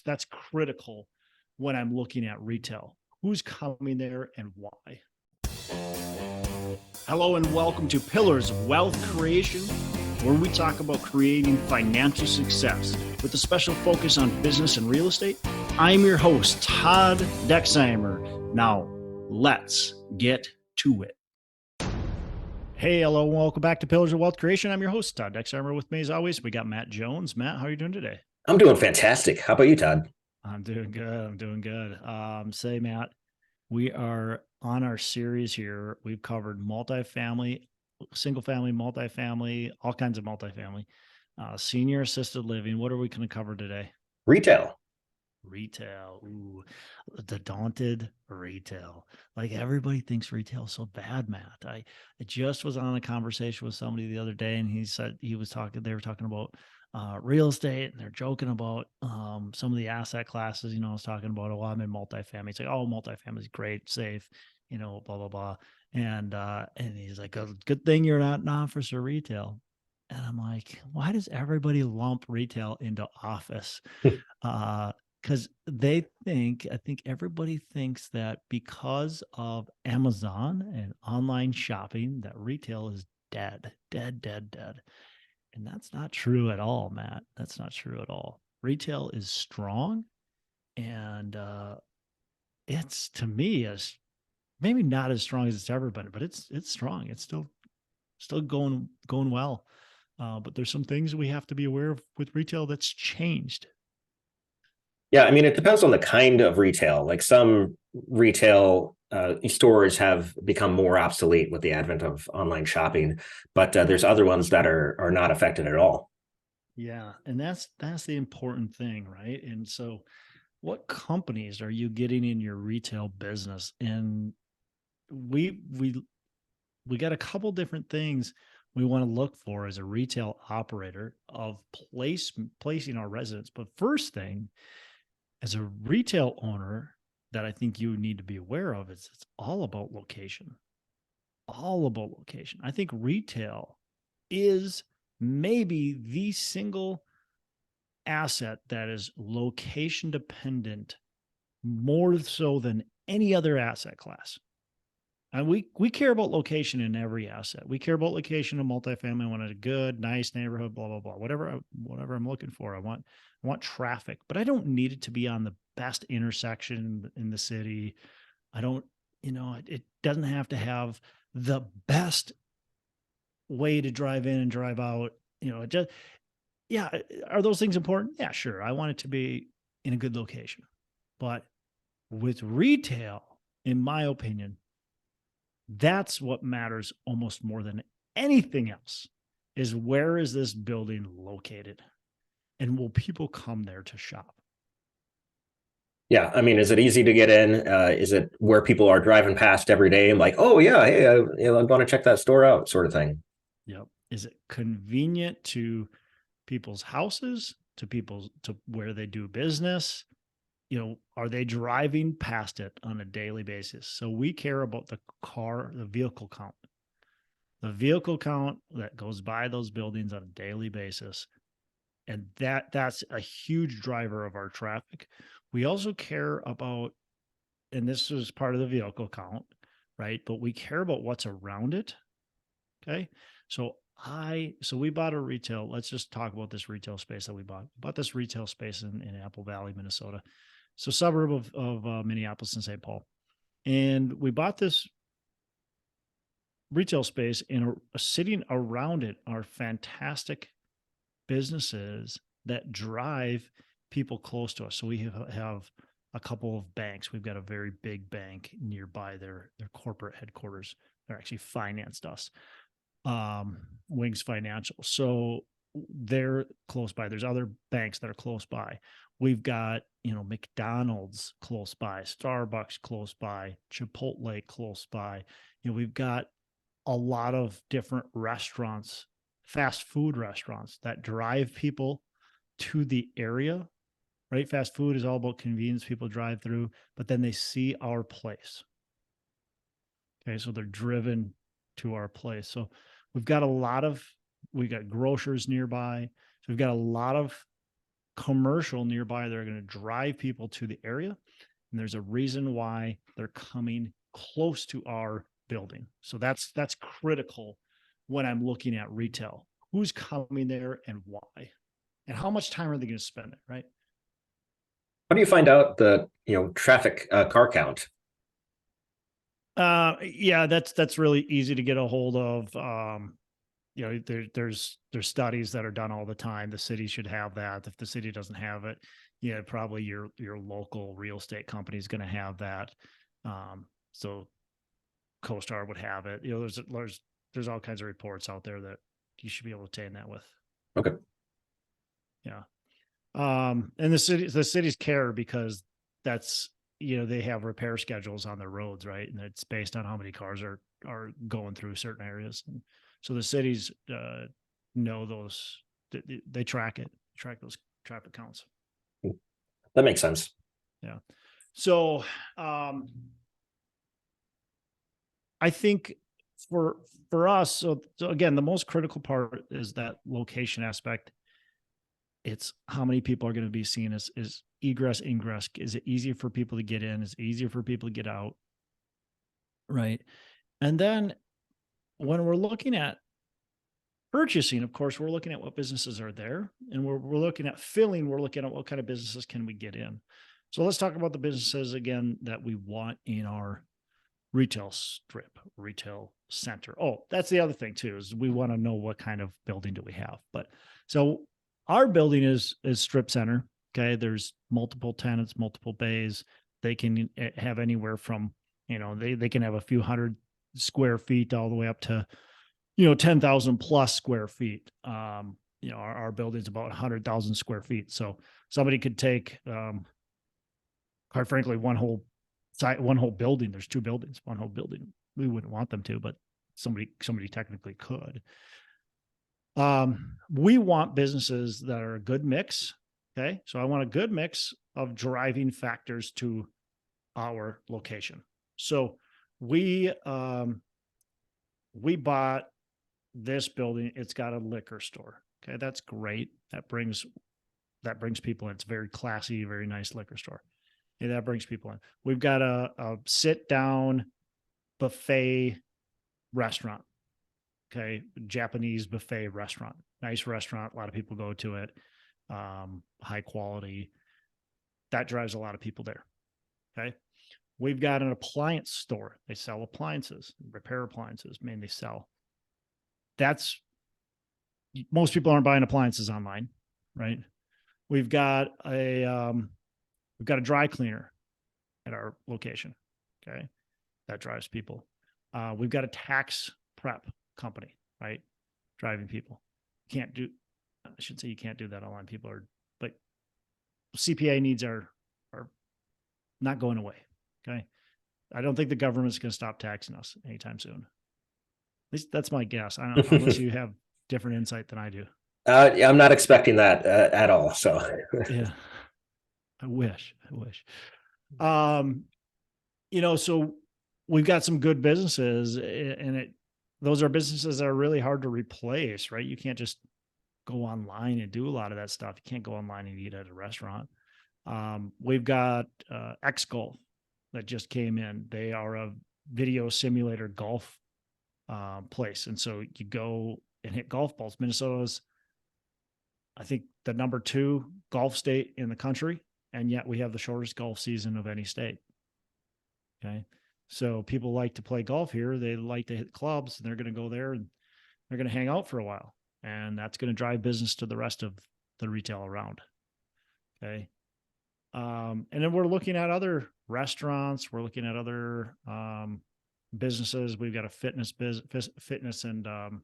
that's critical when I'm looking at retail. Who's coming there and why? Hello and welcome to Pillars of Wealth Creation, where we talk about creating financial success with a special focus on business and real estate. I'm your host, Todd Dexheimer. Now, let's get to it. Hey, hello, and welcome back to Pillars of Wealth Creation. I'm your host, Todd Dexheimer. With me, as always, we got Matt Jones. Matt, how are you doing today? I'm doing fantastic. How about you, Todd? I'm doing good. Say, Matt, we are on our series here. We've covered multifamily, single family, multifamily, all kinds of multifamily, senior assisted living. What are we going to cover today? Retail. Retail. Ooh, the daunted retail. Like everybody thinks retail is so bad, Matt. I just was on a conversation with somebody the other day, and he said they were talking about real estate, and they're joking about some of the asset classes. I was talking about, oh, I'm in multifamily. It's like, oh, multifamily is great, safe, blah, blah, blah. And he's like, good thing you're not an office or retail. And I'm like, why does everybody lump retail into office? Because I think everybody thinks that because of Amazon and online shopping, that retail is dead. And that's not true at all, Matt. That's not true at all. Retail is strong, and it's, to me, as maybe not as strong as it's ever been, but it's strong. It's still going well. But there's some things we have to be aware of with retail that's changed. Yeah, I mean, it depends on the kind of retail. Like some retail stores have become more obsolete with the advent of online shopping, but there's other ones that are not affected at all. Yeah, and that's the important thing, right? And so, what companies are you getting in your retail business? And we got a couple different things we want to look for as a retail operator of placing our residents. But first thing, as a retail owner, that I think you need to be aware of is it's all about location. All about location. I think retail is maybe the single asset that is location dependent more so than any other asset class. And we care about location in every asset. We care about location in multifamily. I want a good, nice neighborhood, blah, blah, blah. Whatever I'm looking for. I want traffic, but I don't need it to be on the best intersection in the city. I don't, it doesn't have to have the best way to drive in and drive out. It just, yeah. Are those things important? Yeah, sure. I want it to be in a good location. But with retail, in my opinion, that's what matters almost more than anything else, is where is this building located? And will people come there to shop? Yeah, I mean, is it easy to get in? Is it where people are driving past every day and like, oh yeah, hey, I want to check that store out, sort of thing? Yep. Is it convenient to people's houses, to where they do business? Are they driving past it on a daily basis? So we care about the vehicle count that goes by those buildings on a daily basis. And that's a huge driver of our traffic. We also care about, and this is part of the vehicle count, right? But we care about what's around it. Okay. So we bought a retail. Let's just talk about this retail space that we bought. We bought this retail space in Apple Valley, Minnesota. So suburb of Minneapolis and St. Paul. And we bought this retail space, and sitting around it are fantastic businesses that drive people close to us. So we have a couple of banks. We've got a very big bank nearby their corporate headquarters. They're actually financed us, Wings Financial. So they're close by. There's other banks that are close by. We've got, McDonald's close by, Starbucks close by, Chipotle close by. We've got a lot of different restaurants, fast food restaurants that drive people to the area, right? Fast food is all about convenience. People drive through, but then they see our place. Okay. So they're driven to our place. So we got grocers nearby. So we've got a lot of commercial nearby that are going to drive people to the area. And there's a reason why they're coming close to our building. So that's critical when I'm looking at retail. Who's coming there and why? And how much time are they going to spend it, right? How do you find out the traffic car count? Yeah, that's really easy to get a hold of. There's studies that are done all the time. The city should have that. If the city doesn't have it, probably your local real estate company is going to have that. So CoStar would have it. There's all kinds of reports out there that you should be able to obtain that with. Okay. Yeah. And the cities care because that's, they have repair schedules on their roads, right? And it's based on how many cars are going through certain areas. And so the cities know those, they track those traffic counts. That makes sense. Yeah. So I think for us, so again, the most critical part is that location aspect. It's how many people are going to be seen as egress, ingress. Is it easier for people to get in? Is it easier for people to get out? Right. And then when we're looking at purchasing, of course, we're looking at what businesses are there, and we're looking at filling. We're looking at what kind of businesses can we get in. So let's talk about the businesses again that we want in our retail strip, retail center. Oh, that's the other thing too, is we want to know what kind of building do we have. But so our building is strip center. Okay. There's multiple tenants, multiple bays. They can have anywhere from, they can have a few hundred square feet all the way up to, 10,000 plus square feet. Our building's about 100,000 square feet. So somebody could take, quite frankly, one whole building. There's two buildings, one whole building. We wouldn't want them to, but somebody technically could. We want businesses that are a good mix. Okay. So I want a good mix of driving factors to our location. So we bought this building. It's got a liquor store. Okay. That's great. That brings people in. It's very classy, very nice liquor store. Okay, that brings people in. We've got a sit down buffet restaurant. Okay. Japanese buffet restaurant, nice restaurant. A lot of people go to it. High quality. That drives a lot of people there. Okay. We've got an appliance store. They sell appliances, repair appliances. They sell. Most people aren't buying appliances online, right? We've got a dry cleaner at our location. Okay. That drives people. We've got a tax prep company, right? Driving people. I should say you can't do that online. But CPA needs are not going away. Okay. I don't think the government's going to stop taxing us anytime soon. At least that's my guess. I don't know, unless you have different insight than I do. I'm not expecting that at all. So yeah, I wish. So we've got some good businesses, and those are businesses that are really hard to replace, right? You can't just go online and do a lot of that stuff. You can't go online and eat at a restaurant. We've got X Golf that just came in. They are a video simulator golf place. And so you go and hit golf balls. Minnesota's, I think, the number 2 golf state in the country. And yet we have the shortest golf season of any state. Okay. So people like to play golf here. They like to hit clubs, and they're going to go there and they're going to hang out for a while. And that's going to drive business to the rest of the retail around. Okay. And then we're looking at other restaurants. We're looking at other businesses. We've got a fitness and kind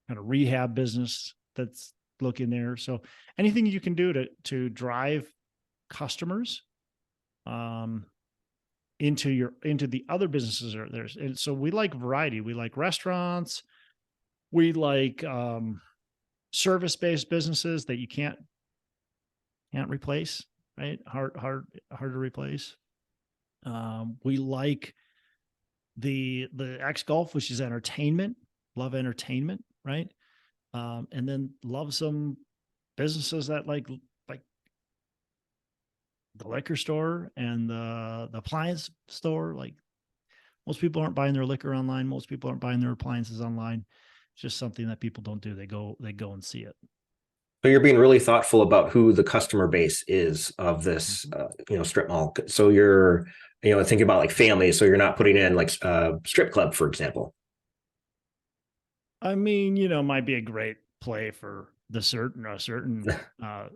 of rehab business that's looking there. So anything you can do to drive customers into the other businesses are there. And so we like variety. We like restaurants. We like service-based businesses that you can't replace, right? Hard to replace. We like the X Golf, which is entertainment. Love entertainment, right? And then love some businesses that like the liquor store and the appliance store. Like most people aren't buying their liquor online. Most people aren't buying their appliances online. It's just something that people don't do. They go and see it. So you're being really thoughtful about who the customer base is of this, Mhm. strip mall. So you're, thinking about like families. So you're not putting in like a strip club, for example. I mean, might be a great play for the certain uh,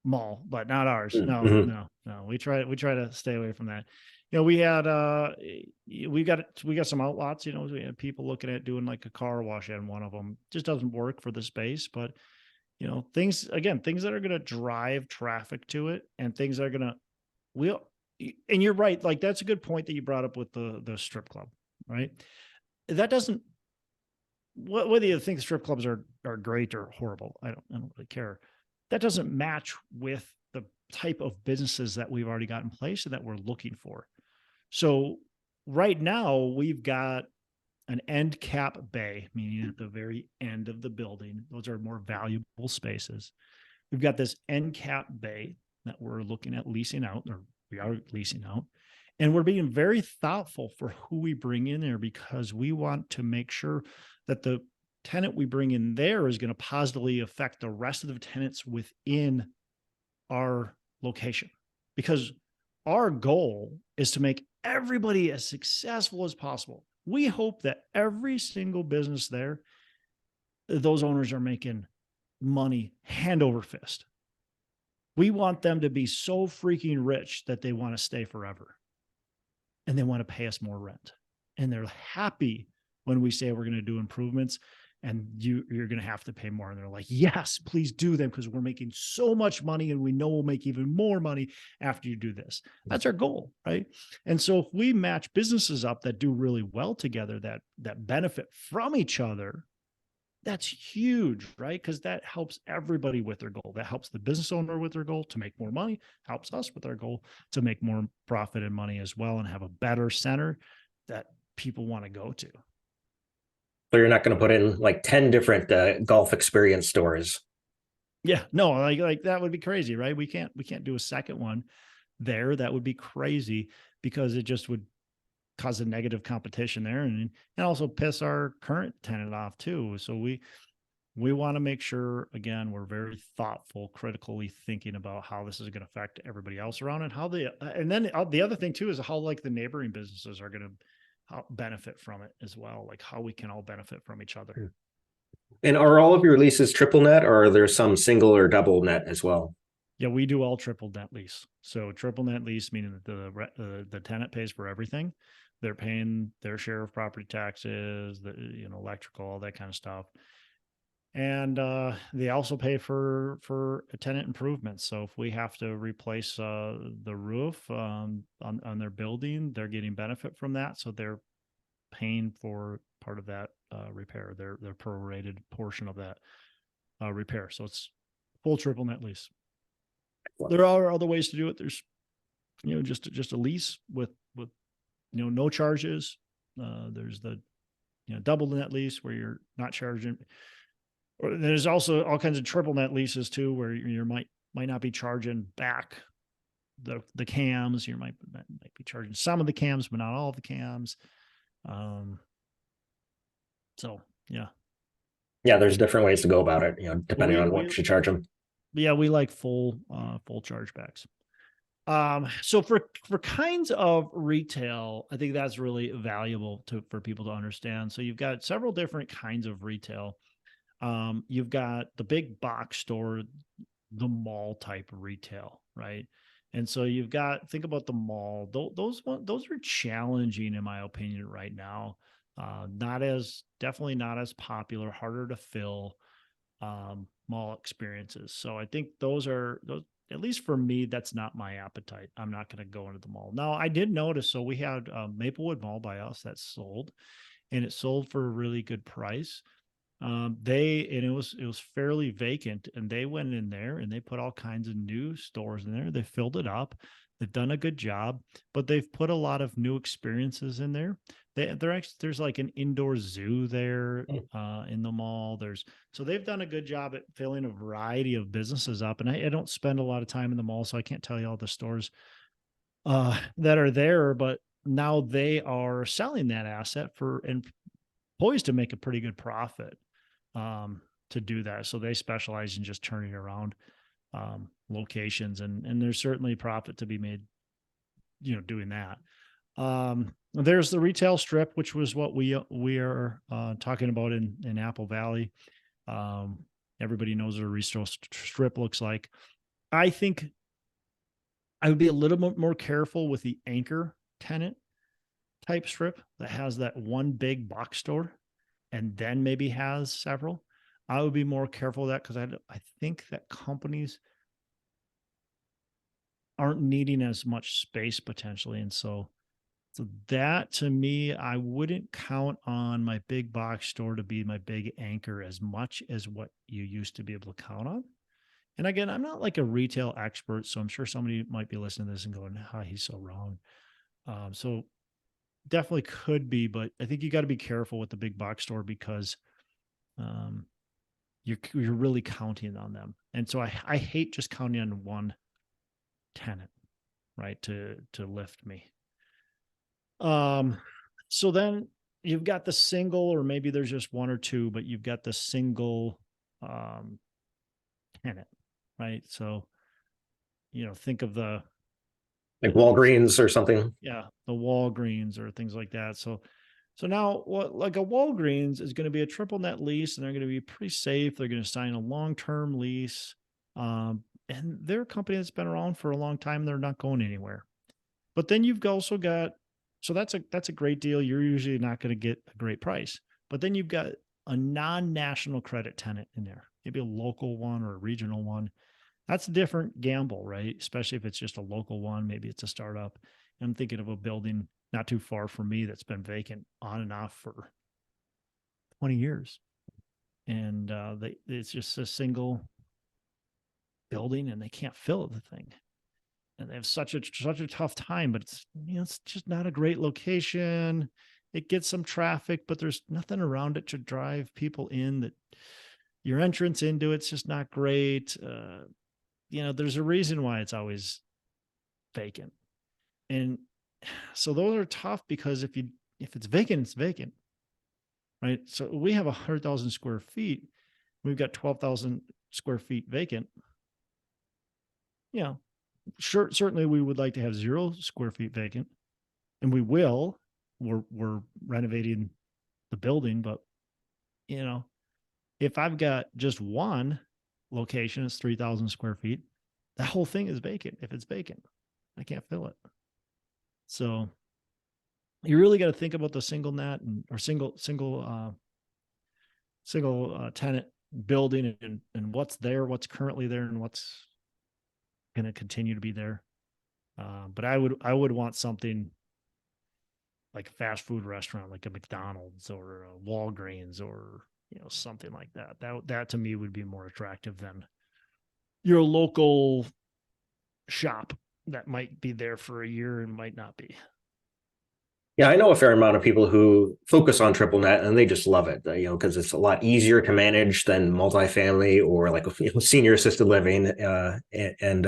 mall, but not ours. No, Mhm. no, no. We try to stay away from that. We had we got some outlots, we had people looking at doing like a car wash in one of them. Just doesn't work for the space, but things that are going to drive traffic to it and things that are going to will and you're right, like that's a good point that you brought up with the strip club, right? That doesn't whether you think strip clubs are great or horrible, I don't really care. That doesn't match with the type of businesses that we've already got in place and that we're looking for. So right now we've got an end cap bay, meaning at the very end of the building. Those are more valuable spaces. We've got this end cap bay that we're looking at leasing out, or we are leasing out. And we're being very thoughtful for who we bring in there because we want to make sure that the tenant we bring in there is going to positively affect the rest of the tenants within our location. Because our goal is to make everybody as successful as possible. We hope that every single business there, those owners are making money hand over fist. We want them to be so freaking rich that they want to stay forever and they want to pay us more rent. And they're happy when we say we're going to do improvements and you're going to have to pay more. And they're like, yes, please do them because we're making so much money and we know we'll make even more money after you do this. That's our goal, right? And so if we match businesses up that do really well together, that benefit from each other, that's huge, right? Because that helps everybody with their goal. That helps the business owner with their goal to make more money, helps us with our goal to make more profit and money as well and have a better center that people want to go to. So you're not going to put in like 10 different golf experience stores. Yeah, no, like that would be crazy, right? We can't do a second one there. That would be crazy because it just would cause a negative competition there and also piss our current tenant off too. So we want to make sure, again, we're very thoughtful, critically thinking about how this is going to affect everybody else around and and then the other thing too is how like the neighboring businesses are going to benefit from it as well, like how we can all benefit from each other. And are all of your leases triple net, or are there some single or double net as well? Yeah, we do all triple net lease. So triple net lease meaning that the tenant pays for everything. They're paying their share of property taxes, the electrical, all that kind of stuff. And they also pay for tenant improvements. So if we have to replace the roof on their building, they're getting benefit from that. So they're paying for part of that repair, their prorated portion of that repair. So it's full triple net lease. There are other ways to do it. There's just a lease with no charges. There's the double net lease where you're not charging. Or there's also all kinds of triple net leases too, where you might not be charging back the cams. You might be charging some of the cams, but not all of the cams. Um, so yeah, Yeah, there's different ways to go about it, but depending on what you charge them. we like full chargebacks. So for kinds of retail, I think that's really valuable for people to understand. So you've got several different kinds of retail. You've got the big box store, the mall type retail, right? And so you've got think about the mall. Those are challenging in my opinion right now. Not as definitely not as popular, harder to fill mall experiences. So I think those at least for me, that's not my appetite. I'm not going to go into the mall. Now I did notice. So we had Maplewood Mall by us that sold, and it sold for a really good price. It was fairly vacant, and they went in there and they put all kinds of new stores in there. They filled it up. They've done a good job, but they've put a lot of new experiences in there. They're actually, there's like an indoor zoo there in the mall. So they've done a good job at filling a variety of businesses up. And I don't spend a lot of time in the mall, so I can't tell you all the stores that are there, but now they are selling that asset for and poised to make a pretty good profit to do that. So they specialize in just turning around locations, and there's certainly profit to be made, doing that. There's the retail strip, which was what we are talking about in Apple Valley. Everybody knows what a retail strip looks like. I think I would be a little bit more careful with the anchor tenant type strip that has that one big box store and then maybe has several. I would be more careful of that because I think that companies aren't needing as much space potentially. And so that to me, I wouldn't count on my big box store to be my big anchor as much as what you used to be able to count on. And again, I'm not like a retail expert, so I'm sure somebody might be listening to this and going, "How he's so wrong." So definitely could be, but I think you got to be careful with the big box store because um, you're really counting on them, and so I hate just counting on one tenant, right, to lift me. So then you've got the single, or maybe there's just one or two, but you've got the single tenant, right? So think of Like Walgreens or something. yeah, the Walgreens or things like that. So now what like a Walgreens is going to be a triple net lease, and they're going to be pretty safe. They're going to sign a long-term lease. And they're a company that's been around for a long time. They're not going anywhere. But then you've also got, so that's a great deal. You're usually not going to get a great price. But then you've got a non-national credit tenant in there, maybe a local one or a regional one. That's a different gamble, right? Especially if it's just a local one, maybe it's a startup. I'm thinking of a building not too far from me that's been vacant on and off for 20 years. And it's just a single building and they can't fill the thing. And they have such a tough time, but it's just not a great location. It gets some traffic, but there's nothing around it to drive people in. That your entrance into it's just not great. There's a reason why it's always vacant. And so those are tough because if it's vacant, it's vacant, right? So we have 100,000 square feet. We've got 12,000 square feet vacant. Sure, certainly we would like to have 0 square feet vacant, and we will. We're renovating the building, but if I've got just one location, it's 3,000 square feet. That whole thing is vacant. If it's vacant, I can't fill it. So you really got to think about the single net or single tenant building and what's there, what's currently there, and what's going to continue to be there. But I would want something like a fast food restaurant, like a McDonald's or a Walgreens or something like that. That to me would be more attractive than your local shop that might be there for a year and might not be. Yeah, I know a fair amount of people who focus on triple net and they just love it, because it's a lot easier to manage than multifamily or like senior assisted living. And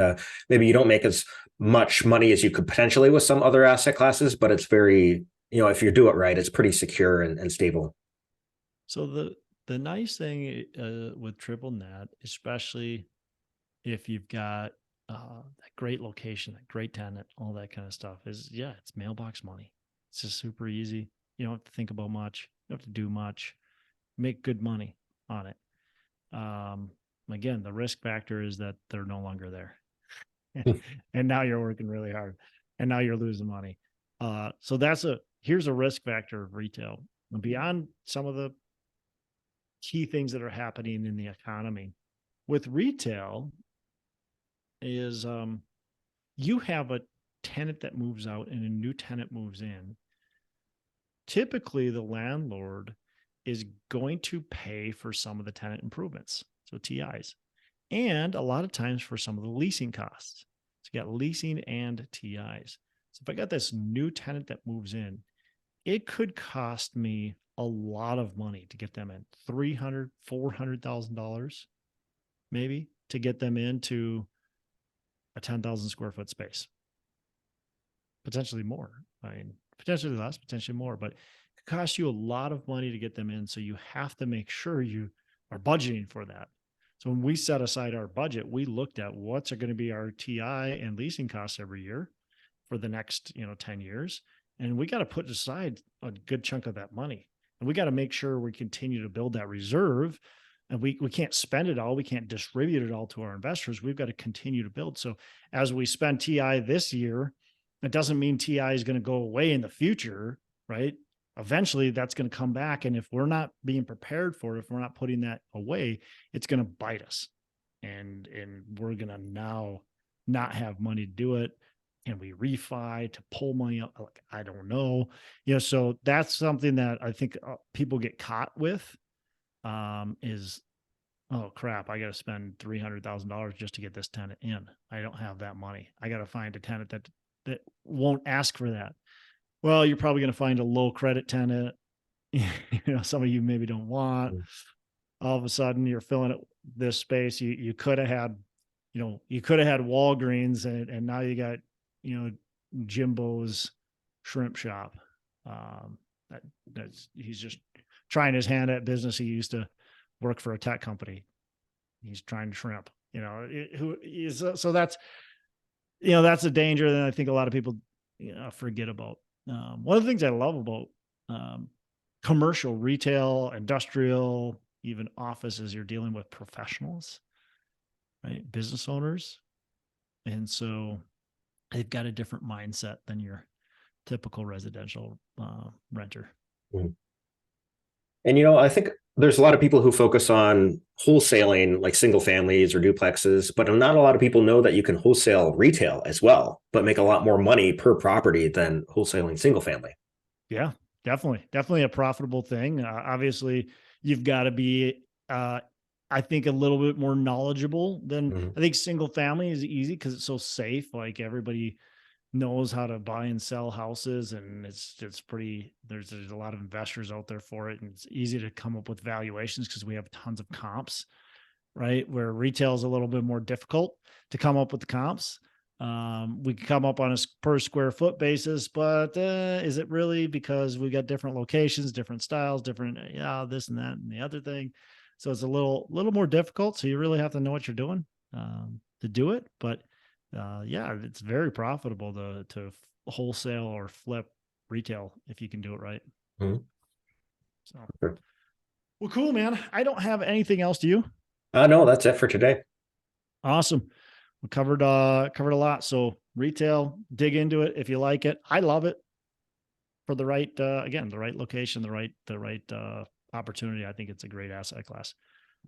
maybe you don't make as much money as you could potentially with some other asset classes, but it's very, if you do it right, it's pretty secure and stable. So the nice thing with triple net, especially if you've got that great location, that great tenant, all that kind of stuff, is it's mailbox money. It's just super easy. You don't have to think about much. You don't have to do much. Make good money on it. Again, the risk factor is that they're no longer there. And now you're working really hard and now you're losing money. So here's a risk factor of retail. And beyond some of the key things that are happening in the economy with retail is you have a tenant that moves out and a new tenant moves in. Typically the landlord is going to pay for some of the tenant improvements, so TIs, and a lot of times for some of the leasing costs. So you got leasing and TIs. So if I got this new tenant that moves in, it could cost me a lot of money to get them in, $300,000, $400,000 maybe, to get them into a 10,000 square foot space. Potentially more. I mean, potentially less, potentially more, but it costs you a lot of money to get them in. So you have to make sure you are budgeting for that. So when we set aside our budget, we looked at what's going to be our TI and leasing costs every year for the next, 10 years. And we got to put aside a good chunk of that money. And we got to make sure we continue to build that reserve. And we can't spend it all. We can't distribute it all to our investors. We've got to continue to build. So as we spend TI this year, it doesn't mean TI is going to go away in the future, right? Eventually that's going to come back. And if we're not being prepared for it, if we're not putting that away, it's going to bite us. And we're going to now not have money to do it. And we refi to pull money out. Like, I don't know. So that's something that I think people get caught with, is, oh crap, I got to spend $300,000 just to get this tenant in. I don't have that money. I got to find a tenant that won't ask for that. Well, you're probably going to find a low credit tenant, some of you maybe don't want. All of a sudden you're filling it this space. You could have had, you could have had Walgreens and now you got, Jimbo's shrimp shop. He's just trying his hand at business. He used to work for a tech company. He's trying to shrimp, so that's, that's a danger that I think a lot of people forget about. One of the things I love about commercial, retail, industrial, even offices, you're dealing with professionals, right? Business owners. And so they've got a different mindset than your typical residential renter. And, I think there's a lot of people who focus on wholesaling like single families or duplexes, but not a lot of people know that you can wholesale retail as well, but make a lot more money per property than wholesaling single family. Yeah, definitely a profitable thing. Obviously you've got to be, I think, a little bit more knowledgeable than I think single family is easy because it's so safe. Like everybody knows how to buy and sell houses, and it's pretty, there's a lot of investors out there for it. And it's easy to come up with valuations because we have tons of comps, right? Where retail is a little bit more difficult to come up with the comps. We can come up on a per square foot basis, but is it really? Because we got different locations, different styles, different, this and that and the other thing. So it's a little more difficult. So you really have to know what you're doing to do it. But it's very profitable to wholesale or flip retail if you can do it right. So, well, cool, man. I don't have anything else. Do you? No, that's it for today. Awesome. We covered a lot. So retail, dig into it if you like it. I love it for the right, the right location, the right opportunity. I think it's a great asset class.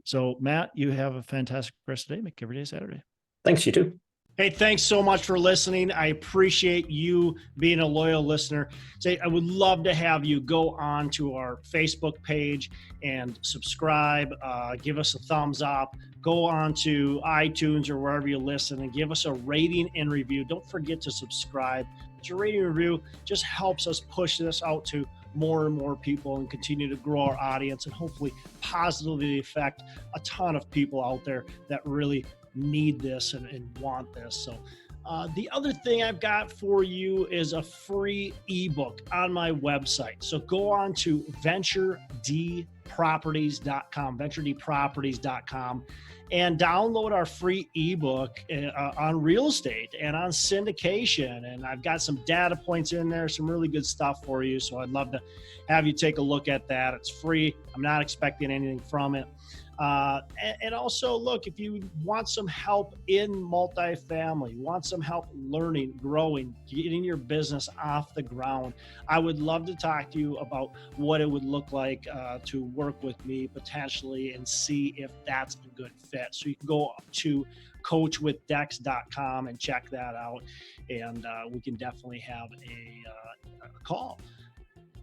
So Matt, you have a fantastic rest of the day. Make every day Saturday. Thanks, you too. Hey, thanks so much for listening. I appreciate you being a loyal listener. I would love to have you go on to our Facebook page and subscribe, give us a thumbs up, go on to iTunes or wherever you listen and give us a rating and review. Don't forget to subscribe. Your rating and review just helps us push this out to more and more people and continue to grow our audience and hopefully positively affect a ton of people out there that really need this and want this. So the other thing I've got for you is a free ebook on my website. So go on to venturedproperties.com, and download our free ebook on real estate and on syndication. And I've got some data points in there, some really good stuff for you. So I'd love to have you take a look at that. It's free. I'm not expecting anything from it. And also, look, if you want some help in multifamily, want some help learning, growing, getting your business off the ground, I would love to talk to you about what it would look like to work with me potentially and see if that's a good fit. So you can go to coachwithdex.com and check that out, and we can definitely have a call.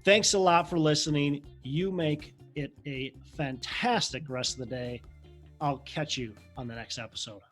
Thanks a lot for listening. You make it a fantastic rest of the day. I'll catch you on the next episode.